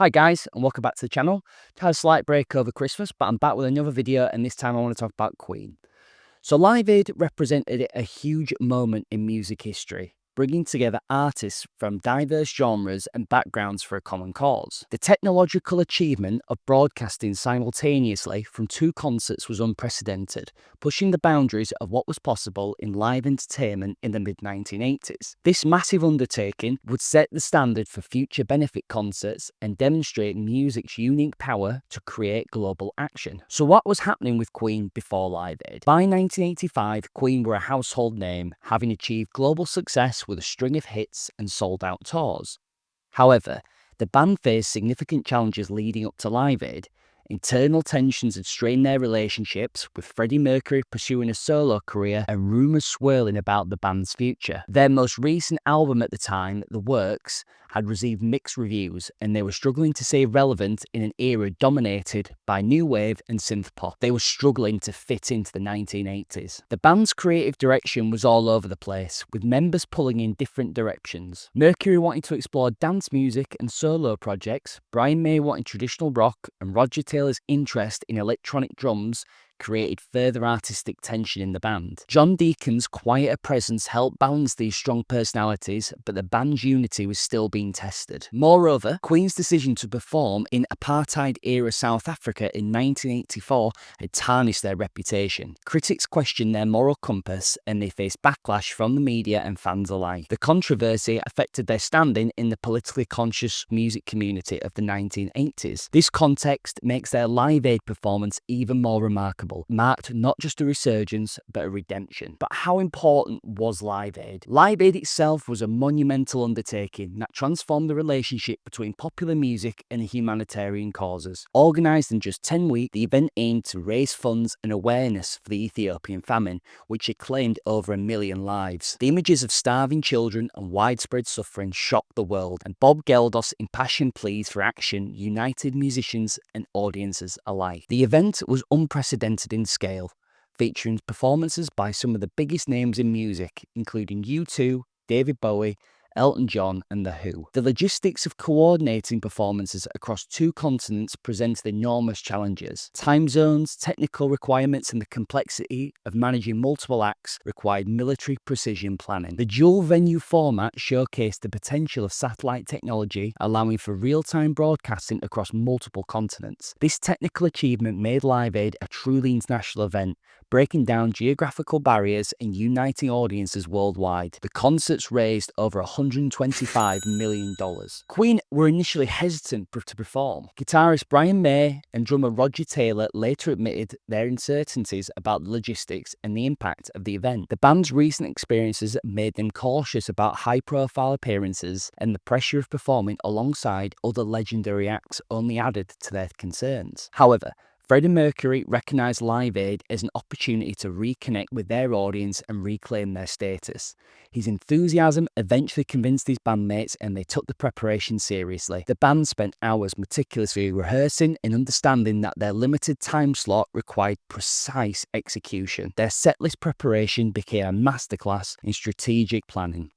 Hi guys, and welcome back to the channel. Had a slight break over Christmas, but I'm back with another video, and this time I want to talk about Queen. So Live Aid represented a huge moment in music history, bringing together artists from diverse genres and backgrounds for a common cause. The technological achievement of broadcasting simultaneously from two concerts was unprecedented, pushing the boundaries of what was possible in live entertainment in the mid-1980s. This massive undertaking would set the standard for future benefit concerts and demonstrate music's unique power to create global action. So what was happening with Queen before Live Aid? By 1985, Queen were a household name, having achieved global success with a string of hits and sold-out tours. However, the band faced significant challenges leading up to Live Aid. Internal tensions had strained their relationships, with Freddie Mercury pursuing a solo career and rumours swirling about the band's future. Their most recent album at the time, The Works, had received mixed reviews, and they were struggling to stay relevant in an era dominated by new wave and synth pop. They were struggling to fit into the 1980s. The band's creative direction was all over the place, with members pulling in different directions. Mercury wanted to explore dance music and solo projects, Brian May wanted traditional rock, and Roger Taylor's interest in electronic drums created further artistic tension in the band. John Deacon's quieter presence helped balance these strong personalities, but the band's unity was still being tested. Moreover, Queen's decision to perform in apartheid-era South Africa in 1984 had tarnished their reputation. Critics questioned their moral compass, and they faced backlash from the media and fans alike. The controversy affected their standing in the politically conscious music community of the 1980s. This context makes their Live Aid performance even more remarkable, marked not just a resurgence, but a redemption. But how important was Live Aid? Live Aid itself was a monumental undertaking that transformed the relationship between popular music and humanitarian causes. Organised in just 10 weeks, the event aimed to raise funds and awareness for the Ethiopian famine, which had claimed over 1 million lives. The images of starving children and widespread suffering shocked the world, and Bob Geldof's impassioned pleas for action united musicians and audiences alike. The event was unprecedented in scale, featuring performances by some of the biggest names in music, including U2, David Bowie, Elton John, and The Who. The logistics of coordinating performances across two continents presented enormous challenges. Time zones, technical requirements, and the complexity of managing multiple acts required military precision planning. The dual venue format showcased the potential of satellite technology, allowing for real-time broadcasting across multiple continents. This technical achievement made Live Aid a truly international event, breaking down geographical barriers and uniting audiences worldwide. The concerts raised over $125 million. Queen were initially hesitant to perform. Guitarist Brian May and drummer Roger Taylor later admitted their uncertainties about the logistics and the impact of the event. The band's recent experiences made them cautious about high-profile appearances, and the pressure of performing alongside other legendary acts only added to their concerns. However, Freddie Mercury recognised Live Aid as an opportunity to reconnect with their audience and reclaim their status. His enthusiasm eventually convinced his bandmates, and they took the preparation seriously. The band spent hours meticulously rehearsing and understanding that their limited time slot required precise execution. Their setlist preparation became a masterclass in strategic planning.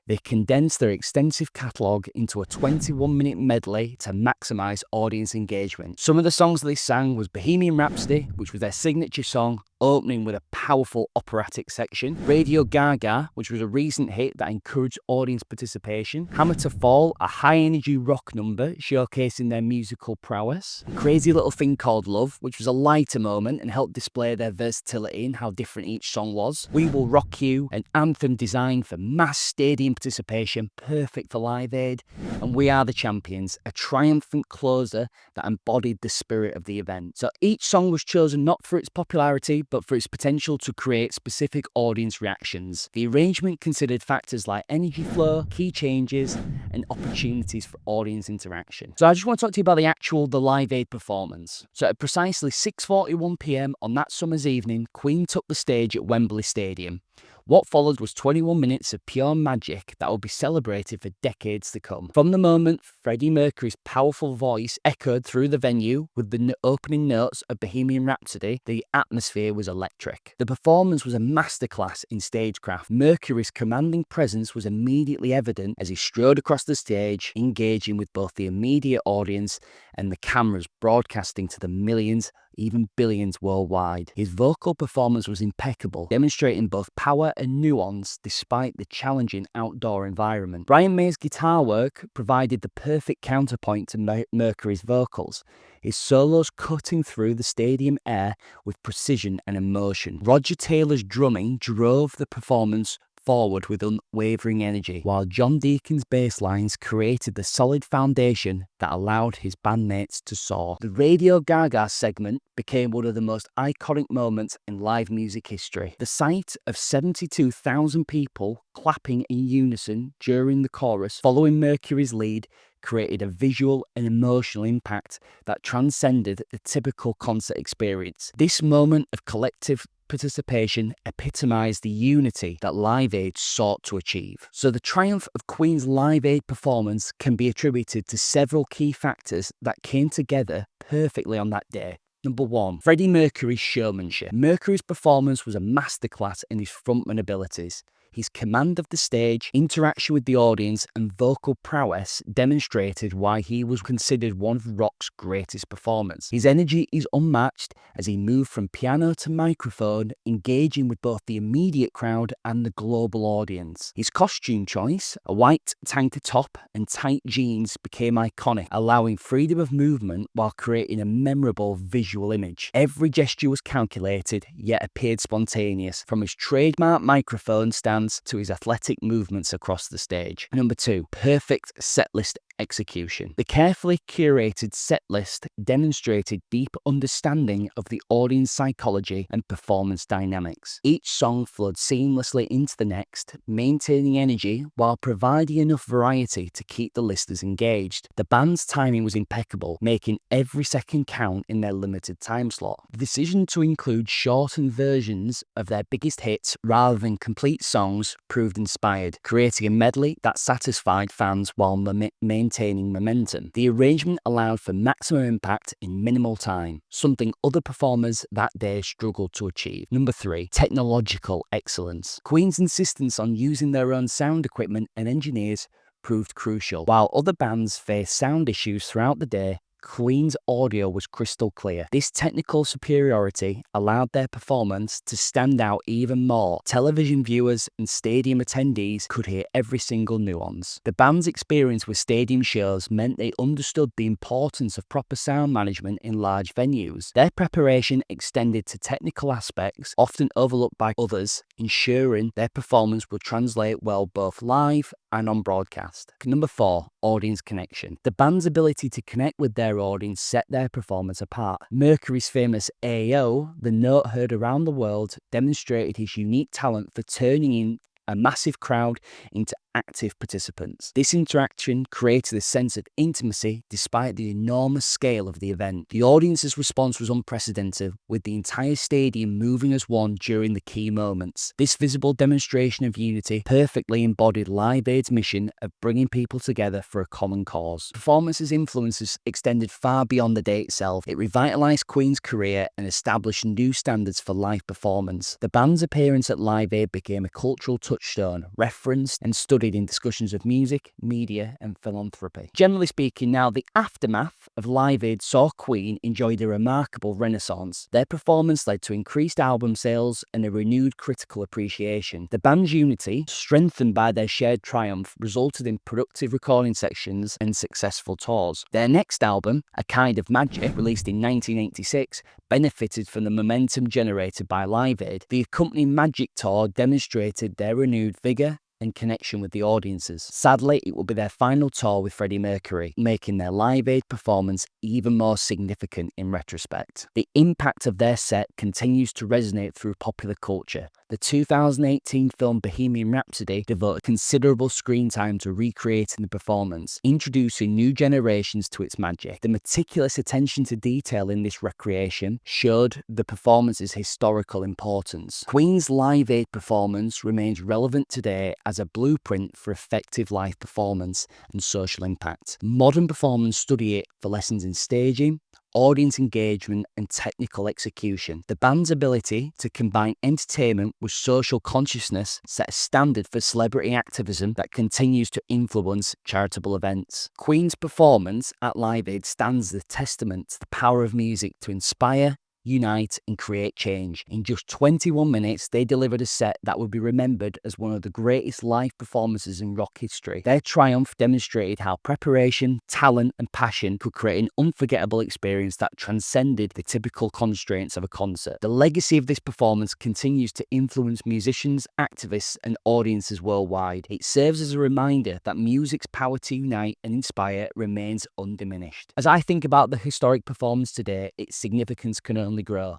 They condensed their extensive catalogue into a 21-minute medley to maximise audience engagement. Some of the songs they sang was Bohemian Rhapsody, which was their signature song, opening with a powerful operatic section. Radio Gaga, which was a recent hit that encouraged audience participation. Hammer to Fall, a high-energy rock number showcasing their musical prowess. Crazy Little Thing Called Love, which was a lighter moment and helped display their versatility and how different each song was. We Will Rock You, an anthem designed for mass stadium participation, perfect for Live Aid. And We Are the Champions, a triumphant closer that embodied the spirit of the event. So each song was chosen not for its popularity, but for its potential to create specific audience reactions. The arrangement considered factors like energy flow, key changes, and opportunities for audience interaction. So I just want to talk to you about the Live Aid performance. So at precisely 6:41 p.m. on that summer's evening, Queen took the stage at Wembley Stadium. What followed was 21 minutes of pure magic that would be celebrated for decades to come. From the moment Freddie Mercury's powerful voice echoed through the venue with the opening notes of Bohemian Rhapsody, the atmosphere was electric. The performance was a masterclass in stagecraft. Mercury's commanding presence was immediately evident as he strode across the stage, engaging with both the immediate audience and the cameras broadcasting to the millions, even billions worldwide. His vocal performance was impeccable, demonstrating both power and nuance despite the challenging outdoor environment. Brian May's guitar work provided the perfect counterpoint to Mercury's vocals, his solos cutting through the stadium air with precision and emotion. Roger Taylor's drumming drove the performance forward with unwavering energy, while John Deacon's bass lines created the solid foundation that allowed his bandmates to soar. The Radio Gaga segment became one of the most iconic moments in live music history. The sight of 72,000 people clapping in unison during the chorus following Mercury's lead created a visual and emotional impact that transcended the typical concert experience. This moment of collective participation epitomised the unity that Live Aid sought to achieve. So the triumph of Queen's Live Aid performance can be attributed to several key factors that came together perfectly on that day. Number 1, Freddie Mercury's showmanship. Mercury's performance was a masterclass in his frontman abilities. His command of the stage, interaction with the audience, and vocal prowess demonstrated why he was considered one of rock's greatest performers. His energy is unmatched as he moved from piano to microphone, engaging with both the immediate crowd and the global audience. His costume choice, a white tank top and tight jeans, became iconic, allowing freedom of movement while creating a memorable visual image. Every gesture was calculated, yet appeared spontaneous, from his trademark microphone stand to his athletic movements across the stage. Number 2, perfect setlist execution. The carefully curated setlist demonstrated deep understanding of the audience psychology and performance dynamics. Each song flowed seamlessly into the next, maintaining energy while providing enough variety to keep the listeners engaged. The band's timing was impeccable, making every second count in their limited time slot. The decision to include shortened versions of their biggest hits rather than complete songs proved inspired, creating a medley that satisfied fans while maintaining momentum. The arrangement allowed for maximum impact in minimal time, something other performers that day struggled to achieve. Number 3, technological excellence. Queen's insistence on using their own sound equipment and engineers proved crucial. While other bands faced sound issues throughout the day, Queen's audio was crystal clear. This technical superiority allowed their performance to stand out even more. Television viewers and stadium attendees could hear every single nuance. The band's experience with stadium shows meant they understood the importance of proper sound management in large venues. Their preparation extended to technical aspects, often overlooked by others, ensuring their performance would translate well both live and on broadcast. Number 4, audience connection. The band's ability to connect with their audience set their performance apart. Mercury's famous AO, the note heard around the world, demonstrated his unique talent for turning in a massive crowd into active participants. This interaction created a sense of intimacy despite the enormous scale of the event. The audience's response was unprecedented, with the entire stadium moving as one during the key moments. This visible demonstration of unity perfectly embodied Live Aid's mission of bringing people together for a common cause. Performance's influences extended far beyond the day itself. It revitalized Queen's career and established new standards for live performance. The band's appearance at Live Aid became a cultural touchstone, referenced and studied in discussions of music, media, and philanthropy. Generally speaking, now, the aftermath of Live Aid saw Queen enjoy a remarkable renaissance. Their performance led to increased album sales and a renewed critical appreciation. The band's unity, strengthened by their shared triumph, resulted in productive recording sessions and successful tours. Their next album, A Kind of Magic, released in 1986, benefited from the momentum generated by Live Aid. The accompanying Magic tour demonstrated their renewed vigour and connection with the audiences. Sadly, it will be their final tour with Freddie Mercury, making their Live Aid performance even more significant in retrospect. The impact of their set continues to resonate through popular culture. The 2018 film Bohemian Rhapsody devoted considerable screen time to recreating the performance, introducing new generations to its magic. The meticulous attention to detail in this recreation showed the performance's historical importance. Queen's Live Aid performance remains relevant today as a blueprint for effective live performance and social impact. Modern performers study it for lessons in staging, audience engagement, and technical execution. The band's ability to combine entertainment with social consciousness set a standard for celebrity activism that continues to influence charitable events. Queen's performance at Live Aid stands as a testament to the power of music to inspire, unite, and create change. In just 21 minutes, they delivered a set that will be remembered as one of the greatest live performances in rock history. Their triumph demonstrated how preparation, talent, and passion could create an unforgettable experience that transcended the typical constraints of a concert. The legacy of this performance continues to influence musicians, activists, and audiences worldwide. It serves as a reminder that music's power to unite and inspire remains undiminished. As I think about the historic performance today, its significance can only grow.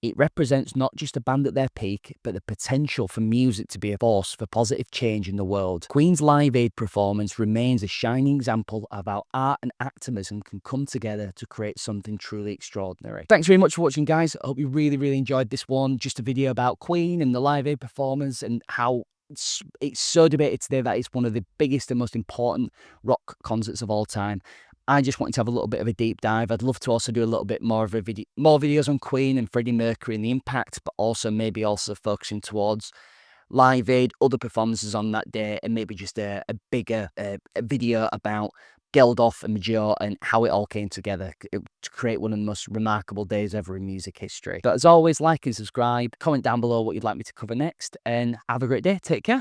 It represents not just a band at their peak, but the potential for music to be a force for positive change in the world. Queen's Live Aid performance remains a shining example of how art and activism can come together to create something truly extraordinary. Thanks very much for watching, guys. I hope you really enjoyed this one. Just a video about Queen and the Live Aid performance and how it's so debated today that it's one of the biggest and most important rock concerts of all time. I just wanted to have a little bit of a deep dive. I'd love to also do a little bit more of more videos on Queen and Freddie Mercury and the impact, but also maybe also focusing towards Live Aid, other performances on that day, and maybe just a bigger video about Geldof and Major and how it all came together to create one of the most remarkable days ever in music history. But as always, like and subscribe, comment down below what you'd like me to cover next, and have a great day. Take care.